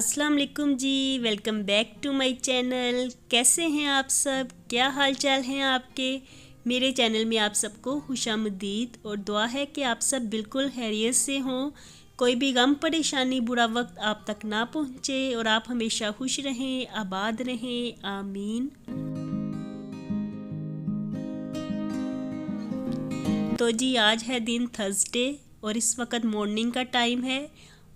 अस्सलाम वालेकुम जी। Welcome back to my channel. कैसे हैं आप सब? क्या हाल चाल हैं आपके? मेरे चैनल में आप सबको खुशामदीद और दुआ है कि आप सब बिल्कुल खैरियत से हों। कोई भी गम परेशानी बुरा वक्त आप तक ना पहुँचे और आप हमेशा खुश रहें, आबाद रहें, आमीन। तो जी आज है दिन थर्सडे और इस वक्त मॉर्निंग का टाइम है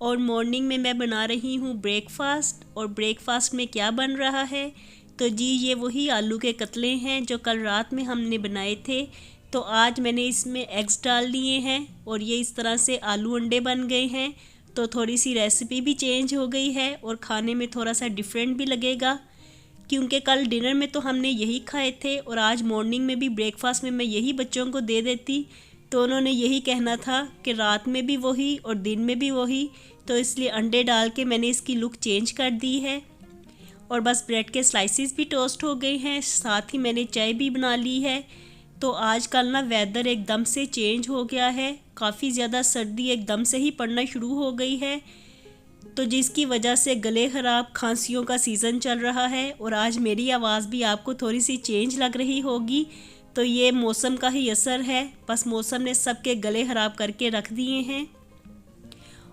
और मॉर्निंग में मैं बना रही हूँ ब्रेकफास्ट। और ब्रेकफास्ट में क्या बन रहा है? तो जी ये वही आलू के कतले हैं जो कल रात में हमने बनाए थे। तो आज मैंने इसमें एग्स डाल लिए हैं और ये इस तरह से आलू अंडे बन गए हैं। तो थोड़ी सी रेसिपी भी चेंज हो गई है और खाने में थोड़ा सा डिफरेंट भी लगेगा, क्योंकि कल डिनर में तो हमने यही खाए थे और आज मॉर्निंग में भी ब्रेकफास्ट में मैं यही बच्चों को दे देती तो उन्होंने यही कहना था कि रात में भी वही और दिन में भी वही। तो इसलिए अंडे डाल के मैंने इसकी लुक चेंज कर दी है। और बस ब्रेड के स्लाइसिस भी टोस्ट हो गए हैं, साथ ही मैंने चाय भी बना ली है। तो आजकल ना वेदर एकदम से चेंज हो गया है, काफ़ी ज़्यादा सर्दी एकदम से ही पड़ना शुरू हो गई है, तो जिसकी वजह से गले ख़राब खांसियों का सीज़न चल रहा है। और आज मेरी आवाज़ भी आपको थोड़ी सी चेंज लग रही होगी, तो ये मौसम का ही असर है। बस मौसम ने सबके गले ख़राब करके रख दिए हैं।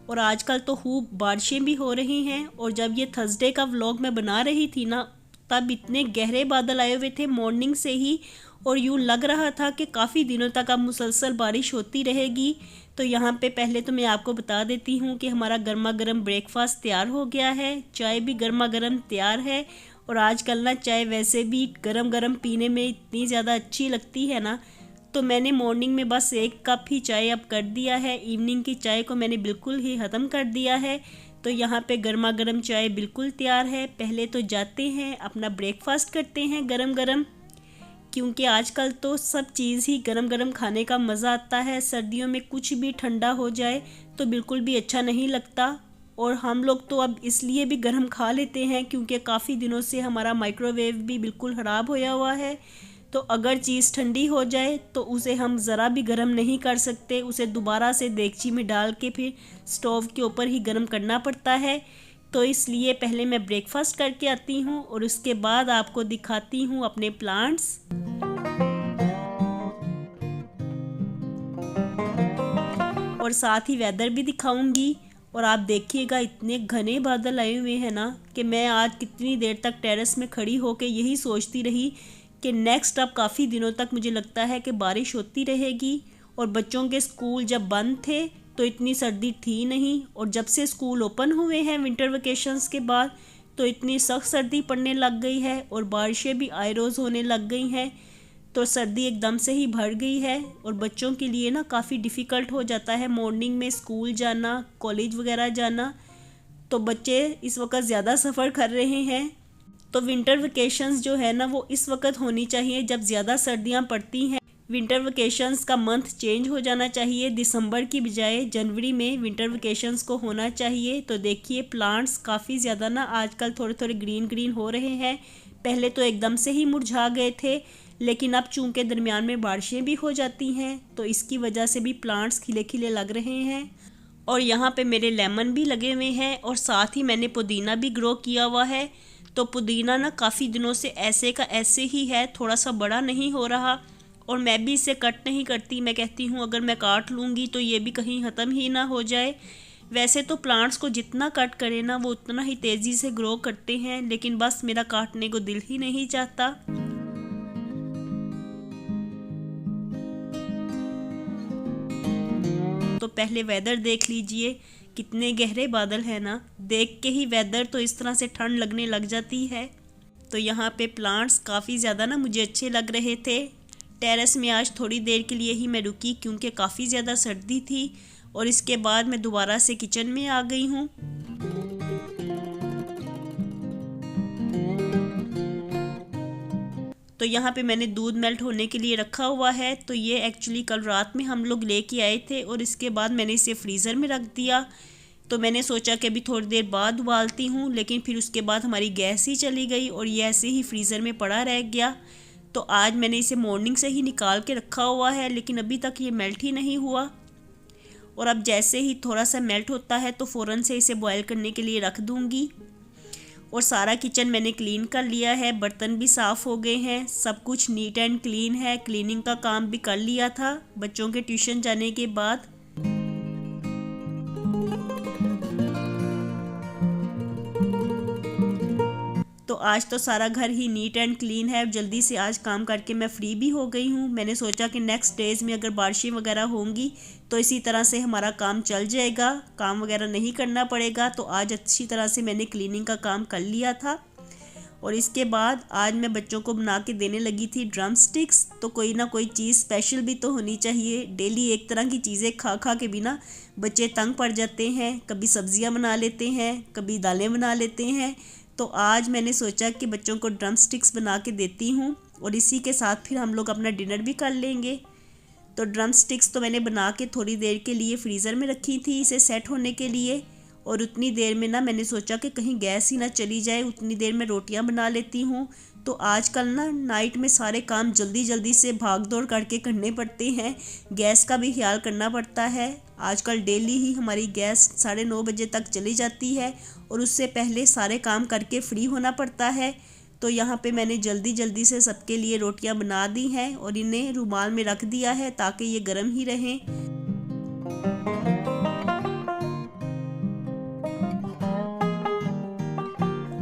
और आजकल तो खूब बारिशें भी हो रही हैं। और जब ये थर्सडे का व्लॉग मैं बना रही थी ना, तब इतने गहरे बादल आए हुए थे मॉर्निंग से ही और यूँ लग रहा था कि काफ़ी दिनों तक अब मुसलसल बारिश होती रहेगी। तो यहाँ पे पहले तो मैं आपको बता देती हूँ कि हमारा गर्मा गर्म ब्रेकफास्ट तैयार हो गया है, चाय भी गर्मा गर्म तैयार है। और आजकल ना चाय वैसे भी गरम गरम पीने में इतनी ज़्यादा अच्छी लगती है ना, तो मैंने मॉर्निंग में बस 1 कप ही चाय अब कर दिया है। इवनिंग की चाय को मैंने बिल्कुल ही ख़त्म कर दिया है। तो यहाँ पे गर्मा गर्म चाय बिल्कुल तैयार है। पहले तो जाते हैं अपना ब्रेकफास्ट करते हैं गरम गरम, क्योंकि आजकल तो सब चीज़ ही गरम गरम खाने का मज़ा आता है। सर्दियों में कुछ भी ठंडा हो जाए तो बिल्कुल भी अच्छा नहीं लगता। और हम लोग तो अब इसलिए भी गरम खा लेते हैं क्योंकि काफ़ी दिनों से हमारा माइक्रोवेव भी बिल्कुल ख़राब होया हुआ है। तो अगर चीज़ ठंडी हो जाए तो उसे हम ज़रा भी गर्म नहीं कर सकते, उसे दोबारा से देगची में डाल के फिर स्टोव के ऊपर ही गर्म करना पड़ता है। तो इसलिए पहले मैं ब्रेकफास्ट करके आती हूँ और उसके बाद आपको दिखाती हूँ अपने प्लांट्स। और साथ ही वेदर भी दिखाऊंगी। और आप देखिएगा इतने घने बादल आए हुए हैं ना कि मैं आज कितनी देर तक टेरेस में खड़ी होकर यही सोचती रही कि नेक्स्ट अब काफ़ी दिनों तक मुझे लगता है कि बारिश होती रहेगी। और बच्चों के स्कूल जब बंद थे तो इतनी सर्दी थी नहीं, और जब से स्कूल ओपन हुए हैं विंटर वेकेशंस के बाद तो इतनी सख्त सर्दी पड़ने लग गई है और बारिशें भी आए रोज़ होने लग गई हैं। तो सर्दी एकदम से ही बढ़ गई है और बच्चों के लिए ना काफ़ी डिफ़िकल्ट हो जाता है मॉर्निंग में स्कूल जाना, कॉलेज वगैरह जाना। तो बच्चे इस वक्त ज़्यादा सफ़र कर रहे हैं। तो विंटर वेकेशंस जो है ना वो इस वक्त होनी चाहिए जब ज़्यादा सर्दियां पड़ती हैं। विंटर वेकेशंस का मंथ चेंज हो जाना चाहिए, दिसंबर की बजाय जनवरी में विंटर वेकेशंस को होना चाहिए। तो देखिए प्लांट्स काफ़ी ज़्यादा ना आजकल थोड़े थोड़े ग्रीन ग्रीन हो रहे हैं। पहले तो एकदम से ही मुरझा गए थे, लेकिन अब चूँकि दरमियान में बारिशें भी हो जाती हैं तो इसकी वजह से भी प्लांट्स खिले खिले लग रहे हैं। और यहाँ पे मेरे लेमन भी लगे हुए हैं और साथ ही मैंने पुदीना भी ग्रो किया हुआ है। तो पुदीना ना काफ़ी दिनों से ऐसे का ऐसे ही है, थोड़ा सा बड़ा नहीं हो रहा और मैं भी इसे कट नहीं करती। मैं कहती हूँ अगर मैं काट लूँगी तो ये भी कहीं ख़त्म ही ना हो जाए। वैसे तो प्लांट्स को जितना कट करें ना वो उतना ही तेज़ी से ग्रो करते हैं, लेकिन बस मेरा काटने को दिल ही नहीं चाहता। तो पहले वेदर देख लीजिए, कितने गहरे बादल हैं ना, देख के ही वेदर तो इस तरह से ठंड लगने लग जाती है। तो यहाँ पे प्लांट्स काफ़ी ज़्यादा ना मुझे अच्छे लग रहे थे। टेरेस में आज थोड़ी देर के लिए ही मैं रुकी क्योंकि काफ़ी ज़्यादा सर्दी थी और इसके बाद मैं दोबारा से किचन में आ गई हूँ। तो यहाँ पे मैंने दूध मेल्ट होने के लिए रखा हुआ है। तो ये एक्चुअली कल रात में हम लोग लेके आए थे और इसके बाद मैंने इसे फ्रीज़र में रख दिया। तो मैंने सोचा कि अभी थोड़ी देर बाद उबालती हूँ, लेकिन फिर उसके बाद हमारी गैस ही चली गई और ये ऐसे ही फ्रीज़र में पड़ा रह गया। तो आज मैंने इसे मॉर्निंग से ही निकाल के रखा हुआ है, लेकिन अभी तक ये मेल्ट ही नहीं हुआ। और अब जैसे ही थोड़ा सा मेल्ट होता है तो फ़ौरन से इसे बॉयल करने के लिए रख दूँगी। और सारा किचन मैंने क्लीन कर लिया है, बर्तन भी साफ़ हो गए हैं, सब कुछ नीट एंड क्लीन है। क्लीनिंग का काम भी कर लिया था बच्चों के ट्यूशन जाने के बाद। तो आज तो सारा घर ही नीट एंड क्लीन है। जल्दी से आज काम करके मैं फ्री भी हो गई हूँ। मैंने सोचा कि नेक्स्ट डेज़ में अगर बारिशें वगैरह होंगी तो इसी तरह से हमारा काम चल जाएगा, काम वगैरह नहीं करना पड़ेगा। तो आज अच्छी तरह से मैंने क्लीनिंग का काम कर लिया था। और इसके बाद आज मैं बच्चों को बना के देने लगी थी ड्रम स्टिक्स। तो कोई ना कोई चीज़ स्पेशल भी तो होनी चाहिए। डेली एक तरह की चीज़ें खा खा के भी ना बच्चे तंग पड़ जाते हैं। कभी सब्जियां बना लेते हैं, कभी दालें बना लेते हैं। तो आज मैंने सोचा कि बच्चों को ड्रम स्टिक्स बना के देती हूँ और इसी के साथ फिर हम लोग अपना डिनर भी कर लेंगे। तो ड्रम स्टिक्स तो मैंने बना के थोड़ी देर के लिए फ्रीज़र में रखी थी इसे सेट होने के लिए। और उतनी देर में ना मैंने सोचा कि कहीं गैस ही ना चली जाए, उतनी देर में रोटियां बना लेती हूँ। तो आजकल ना नाइट में सारे काम जल्दी जल्दी से भाग दौड़ करके करने पड़ते हैं, गैस का भी ख्याल करना पड़ता है। आजकल डेली ही हमारी गैस 9:30 बजे तक चली जाती है और उससे पहले सारे काम करके फ्री होना पड़ता है। तो यहाँ पे मैंने जल्दी जल्दी से सबके लिए रोटियां बना दी हैं और इन्हें रुमाल में रख दिया है ताकि ये गर्म ही रहें।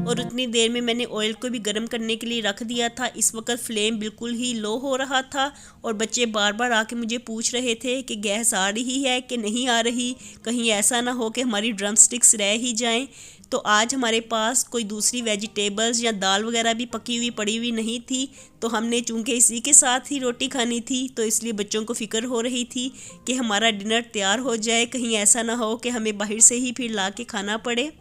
और उतनी देर में मैंने ऑयल को भी गर्म करने के लिए रख दिया था। इस वक्त फ्लेम बिल्कुल ही लो हो रहा था और बच्चे बार बार आके मुझे पूछ रहे थे कि गैस आ रही है कि नहीं आ रही, कहीं ऐसा ना हो कि हमारी ड्रम स्टिक्स रह ही जाएं। तो आज हमारे पास कोई दूसरी वेजिटेबल्स या दाल वगैरह भी पकी हुई पड़ी हुई नहीं थी। तो हमने चूँकि इसी के साथ ही रोटी खानी थी तो इसलिए बच्चों को फ़िक्र हो रही थी कि हमारा डिनर तैयार हो जाए, कहीं ऐसा ना हो कि हमें बाहर से ही फिर ला के खाना पड़े।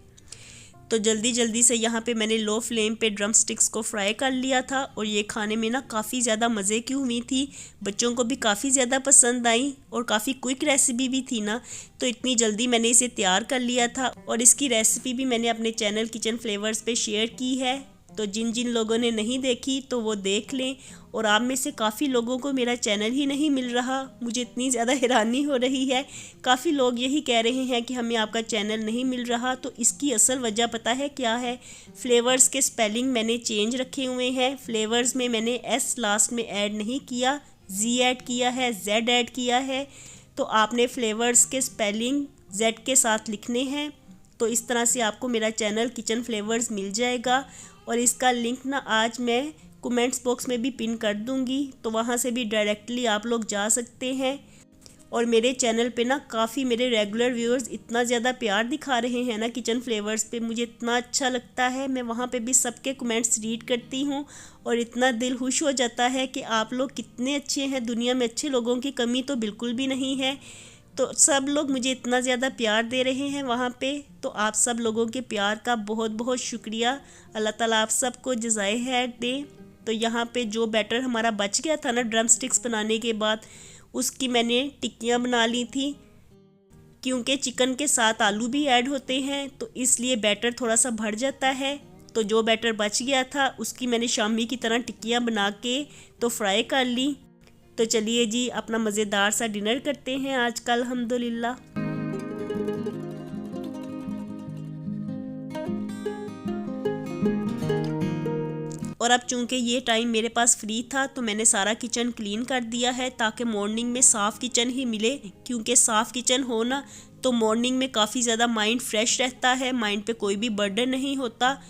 तो जल्दी जल्दी से यहाँ पे मैंने लो फ्लेम पे ड्रम स्टिक्स को फ्राई कर लिया था और ये खाने में ना काफ़ी ज़्यादा मज़े की हुई थी। बच्चों को भी काफ़ी ज़्यादा पसंद आई और काफ़ी क्विक रेसिपी भी थी ना, तो इतनी जल्दी मैंने इसे तैयार कर लिया था। और इसकी रेसिपी भी मैंने अपने चैनल किचन फ्लेवर्स पे शेयर की है, तो जिन जिन लोगों ने नहीं देखी तो वो देख लें। और आप में से काफ़ी लोगों को मेरा चैनल ही नहीं मिल रहा, मुझे इतनी ज़्यादा हैरानी हो रही है। काफ़ी लोग यही कह रहे हैं कि हमें आपका चैनल नहीं मिल रहा। तो इसकी असल वजह पता है क्या है? फ्लेवर्स के स्पेलिंग मैंने चेंज रखे हुए हैं। फ्लेवर्स में मैंने एस लास्ट में ऐड नहीं किया, जी ऐड किया है, जेड ऐड किया है। तो आपने फ्लेवर्स के स्पेलिंग जेड के साथ लिखने हैं। तो इस तरह से आपको मेरा चैनल किचन फ्लेवर्स मिल जाएगा। और इसका लिंक ना आज मैं कमेंट्स बॉक्स में भी पिन कर दूंगी, तो वहाँ से भी डायरेक्टली आप लोग जा सकते हैं। और मेरे चैनल पे ना काफ़ी मेरे रेगुलर व्यूअर्स इतना ज़्यादा प्यार दिखा रहे हैं ना किचन फ्लेवर्स पे, मुझे इतना अच्छा लगता है। मैं वहाँ पे भी सबके कमेंट्स रीड करती हूँ और इतना दिल खुश हो जाता है कि आप लोग कितने अच्छे हैं। दुनिया में अच्छे लोगों की कमी तो बिल्कुल भी नहीं है। तो सब लोग मुझे इतना ज़्यादा प्यार दे रहे हैं वहाँ पे, तो आप सब लोगों के प्यार का बहुत बहुत शुक्रिया। अल्लाह ताला आप सबको जज़ाए खैर दे। तो यहाँ पे जो बैटर हमारा बच गया था ना ड्रम स्टिक्स बनाने के बाद, उसकी मैंने टिक्कियाँ बना ली थी। क्योंकि चिकन के साथ आलू भी ऐड होते हैं तो इसलिए बैटर थोड़ा सा भर जाता है। तो जो बैटर बच गया था उसकी मैंने शामी की तरह टिक्कियाँ बना के तो फ्राई कर ली। तो चलिए जी अपना मज़ेदार सा डिनर करते हैं आज का अल्हम्दुलिल्लाह। और अब चूंकि ये टाइम मेरे पास फ्री था तो मैंने सारा किचन क्लीन कर दिया है ताकि मॉर्निंग में साफ़ किचन ही मिले। क्योंकि साफ़ किचन हो ना तो मॉर्निंग में काफ़ी ज़्यादा माइंड फ्रेश रहता है, माइंड पे कोई भी बर्डन नहीं होता।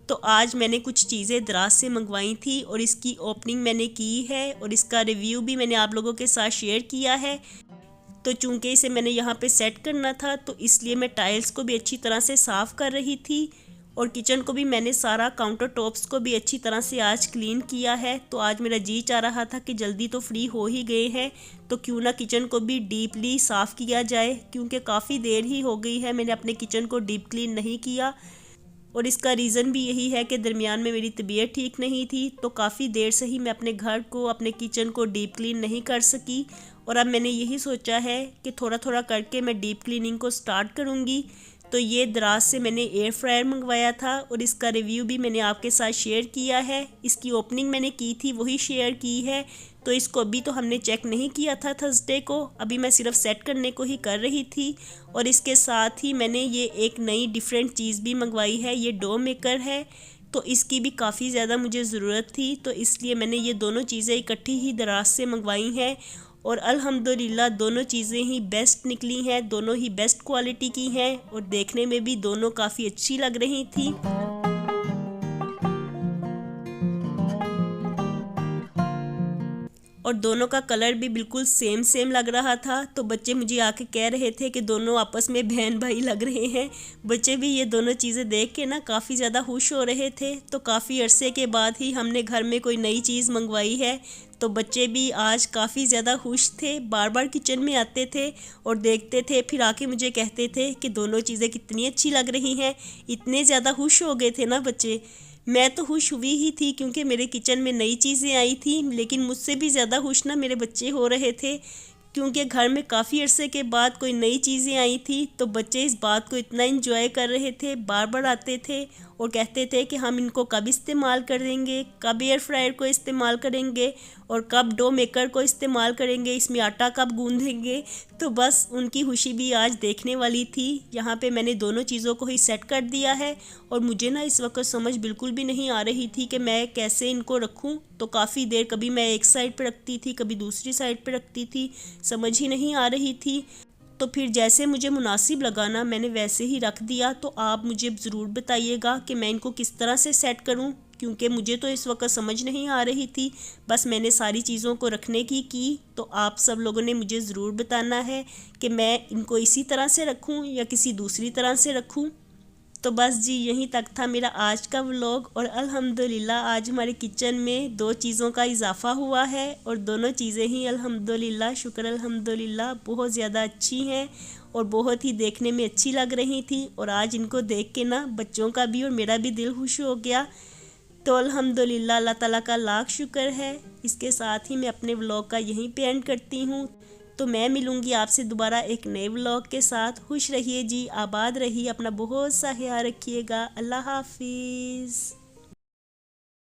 तो आज मैंने कुछ चीज़ें दराज से मंगवाई थी और इसकी ओपनिंग मैंने की है और इसका रिव्यू भी मैंने आप लोगों के साथ शेयर किया है। तो चूंकि इसे मैंने यहाँ पे सेट करना था तो इसलिए मैं टाइल्स को भी अच्छी तरह से साफ़ कर रही थी और किचन को भी मैंने सारा काउंटर टॉप्स को भी अच्छी तरह से आज क्लीन किया है। तो आज मेरा जी चाह रहा था कि जल्दी तो फ्री हो ही गए हैं तो क्यों ना किचन को भी डीपली साफ़ किया जाए, क्योंकि काफ़ी देर ही हो गई है मैंने अपने किचन को डीप क्लीन नहीं किया। और इसका रीज़न भी यही है कि दरमियान में मेरी तबीयत ठीक नहीं थी तो काफ़ी देर से ही मैं अपने घर को, अपने किचन को डीप क्लीन नहीं कर सकी। और अब मैंने यही सोचा है कि थोड़ा थोड़ा करके मैं डीप क्लीनिंग को स्टार्ट करूँगी। तो ये दराज से मैंने एयर फ्रायर मंगवाया था और इसका रिव्यू भी मैंने आपके साथ शेयर किया है। इसकी ओपनिंग मैंने की थी वही शेयर की है। तो इसको अभी तो हमने चेक नहीं किया था थर्सडे को, अभी मैं सिर्फ सेट करने को ही कर रही थी। और इसके साथ ही मैंने ये एक नई डिफरेंट चीज़ भी मंगवाई है, ये डो मेकर है। तो इसकी भी काफ़ी ज़्यादा मुझे ज़रूरत थी, तो इसलिए मैंने ये दोनों चीज़ें इकट्ठी ही दराज से मंगवाई हैं। और अल्हम्दुलिल्लाह दोनों चीज़ें ही बेस्ट निकली हैं, दोनों ही बेस्ट क्वालिटी की हैं और देखने में भी दोनों काफ़ी अच्छी लग रही थी। और दोनों का कलर भी बिल्कुल सेम लग रहा था। तो बच्चे मुझे आके कह रहे थे कि दोनों आपस में बहन भाई लग रहे हैं। बच्चे भी ये दोनों चीज़ें देख के ना काफ़ी ज़्यादा खुश हो रहे थे। तो काफ़ी अरसे के बाद ही हमने घर में कोई नई चीज़ मंगवाई है। तो बच्चे भी आज काफ़ी ज़्यादा खुश थे, बार बार किचन में आते थे और देखते थे, फिर आके मुझे कहते थे कि दोनों चीज़ें कितनी अच्छी लग रही हैं। इतने ज़्यादा खुश हो गए थे ना बच्चे। मैं तो खुश हुई ही थी क्योंकि मेरे किचन में नई चीज़ें आई थी, लेकिन मुझसे भी ज़्यादा खुश ना मेरे बच्चे हो रहे थे क्योंकि घर में काफ़ी अरसे के बाद कोई नई चीज़ें आई थी। तो बच्चे इस बात को इतना एंजॉय कर रहे थे, बार बार आते थे और कहते थे कि हम इनको कब इस्तेमाल करेंगे, कब एयर फ्रायर को इस्तेमाल करेंगे और कब डो मेकर को इस्तेमाल करेंगे, इसमें आटा कब गूंदेंगे। तो बस उनकी खुशी भी आज देखने वाली थी। यहाँ पे मैंने दोनों चीज़ों को ही सेट कर दिया है और मुझे ना इस वक्त समझ बिल्कुल भी नहीं आ रही थी कि मैं कैसे इनको रखूँ। तो काफ़ी देर कभी मैं एक साइड पर रखती थी, कभी दूसरी साइड पर रखती थी, समझ ही नहीं आ रही थी। तो फिर जैसे मुझे मुनासिब लगा ना मैंने वैसे ही रख दिया। तो आप मुझे ज़रूर बताइएगा कि मैं इनको किस तरह से सेट करूं, क्योंकि मुझे तो इस वक्त समझ नहीं आ रही थी। बस मैंने सारी चीज़ों को रखने की। तो आप सब लोगों ने मुझे ज़रूर बताना है कि मैं इनको इसी तरह से रखूं या किसी दूसरी तरह से रखूं। तो बस जी यहीं तक था मेरा आज का व्लॉग। और अल्हम्दुलिल्लाह आज हमारे किचन में 2 चीज़ों का इजाफ़ा हुआ है और दोनों चीज़ें ही अल्हम्दुलिल्लाह, शुक्र अल्हम्दुलिल्लाह, बहुत ज़्यादा अच्छी हैं और बहुत ही देखने में अच्छी लग रही थी। और आज इनको देख के ना बच्चों का भी और मेरा भी दिल खुश हो गया। तो अल्हम्दुलिल्लाह अल्लाह ताला का लाख शुक्र है। इसके साथ ही मैं अपने व्लॉग का यहीं पे एंड करती हूँ। तो मैं मिलूँगी आपसे दोबारा एक नए व्लॉग के साथ। खुश रहिए जी, आबाद रहिए, अपना बहुत सा ख्याल रखिएगा। अल्लाह हाफिज़।